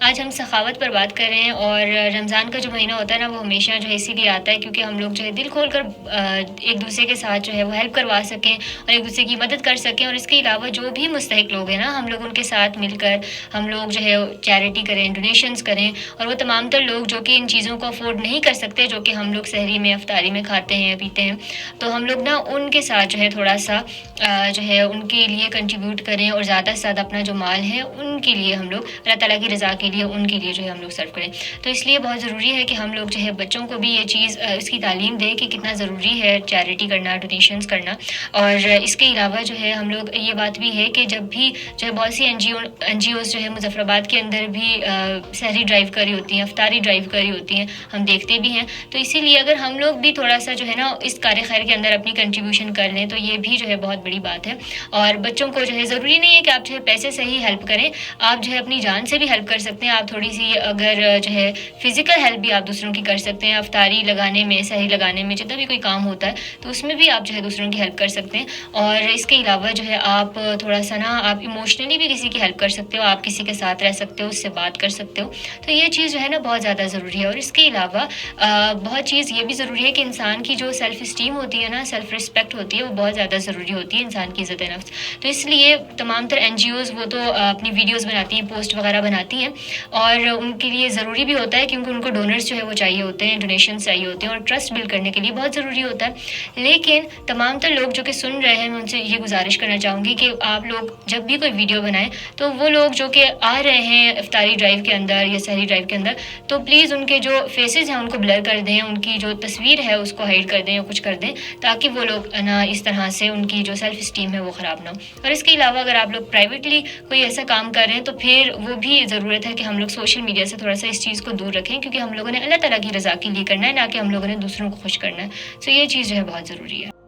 آج ہم سخاوت پر بات کر رہے ہیں، اور رمضان کا جو مہینہ ہوتا ہے نا، وہ ہمیشہ جو ہے اسی لیے آتا ہے کیونکہ ہم لوگ جو ہے دل کھول کر ایک دوسرے کے ساتھ جو ہے وہ ہیلپ کروا سکیں اور ایک دوسرے کی مدد کر سکیں، اور اس کے علاوہ جو بھی مستحق لوگ ہیں نا، ہم لوگ ان کے ساتھ مل کر ہم لوگ جو ہے چیریٹی کریں، ڈونیشنز کریں، اور وہ تمام تر لوگ جو کہ ان چیزوں کو افورڈ نہیں کر سکتے، جو کہ ہم لوگ سحری میں افطاری میں کھاتے ہیں یا پیتے ہیں، تو ہم لوگ نا ان کے ساتھ جو ہے تھوڑا سا جو ہے ان کے لیے کنٹریبیوٹ کریں، اور زیادہ سے زیادہ اپنا جو مال ہے ان کے لیے ہم لوگ اللہ تعالیٰ کی رضا کے لیے ان کے لیے جو ہے ہم لوگ سرو کریں۔ تو اس لیے بہت ضروری ہے کہ ہم لوگ جو ہے بچوں کو بھی یہ چیز اس کی تعلیم دیں کہ کتنا ضروری ہے چیریٹی کرنا، ڈونیشنز کرنا، اور اس کے علاوہ جو ہے ہم لوگ یہ بات بھی ہے کہ جب بھی جو ہے بہت سی این جی اوز جو ہے مظفر آباد کے اندر بھی سحری ڈرائیو کری ہوتی ہیں، افطاری ڈرائیو کری ہوتی ہیں، ہم دیکھتے بھی ہیں، تو اسی لیے اگر ہم لوگ بھی تھوڑا سا جو ہے نا اس کار خیر کے اندر اپنی کنٹریبیوشن کر لیں تو یہ بھی جو ہے بہت بڑی بات ہے۔ اور بچوں کو جو ہے ضروری نہیں ہے کہ آپ جو ہے پیسے سے ہی ہیلپ کریں، آپ جو ہے اپنی جان سے بھی ہیلپ کر سکتے ہیں، آپ تھوڑی سی اگر جو ہے فزیکل ہیلپ بھی آپ دوسروں کی کر سکتے ہیں، افطاری لگانے میں، سحری لگانے میں، جتنا بھی کوئی کام ہوتا ہے تو اس میں بھی آپ جو ہے دوسروں کی ہیلپ کر سکتے ہیں۔ اور اس کے علاوہ جو ہے آپ تھوڑا سا نا آپ ایموشنلی بھی کسی کی ہیلپ کر سکتے ہو، آپ کسی کے ساتھ رہ سکتے ہو، اس سے بات کر سکتے ہو، تو یہ چیز جو ہے نا بہت زیادہ ضروری ہے۔ اور اس کے علاوہ بہت چیز یہ بھی ضروری ہے کہ انسان کی جو سیلف اسٹیم ہوتی ہے نا، سیلف رسپیکٹ ہوتی ہے، وہ بہت زیادہ ضروری ہوتی ہے انسان کی عزت نفس۔ تو اس لیے تمام تر این جی اوز وہ تو اپنی ویڈیوز بناتی ہیں، پوسٹ وغیرہ بناتی ہیں، اور ان کے لیے ضروری بھی ہوتا ہے کیونکہ ان کو ڈونرز جو ہے وہ چاہیے ہوتے ہیں، ڈونیشنز چاہیے ہوتے ہیں، اور ٹرسٹ بلڈ کرنے کے لیے بہت ضروری ہوتا ہے۔ لیکن تمام تر لوگ جو کہ سن رہے ہیں، میں ان سے یہ گزارش کرنا چاہوں گی کہ آپ لوگ جب بھی کوئی ویڈیو بنائیں تو وہ لوگ جو کہ آ رہے ہیں افطاری ڈرائیو کے اندر یا سحری ڈرائیو کے اندر، تو پلیز ان کے جو فیسز ہیں ان کو بلر کر دیں، ان کی جو تصویر ہے اس کو ہائڈ کر دیں یا کچھ کر دیں، تاکہ وہ لوگ نا اس طرح سے ان کی جو سیلف اسٹیم ہے وہ خراب نہ ہو۔ اور اس کے علاوہ اگر آپ لوگ پرائیویٹلی کوئی ایسا کام کر رہے ہیں تو پھر وہ بھی ضرورت ہے کہ ہم لوگ سوشل میڈیا سے تھوڑا سا اس چیز کو دور رکھیں، کیونکہ ہم لوگوں نے اللہ تعالیٰ کی رضا کے لیے کرنا ہے، نہ کہ ہم لوگوں نے دوسروں کو خوش کرنا ہے۔ سو یہ چیز جو ہے بہت ضروری ہے۔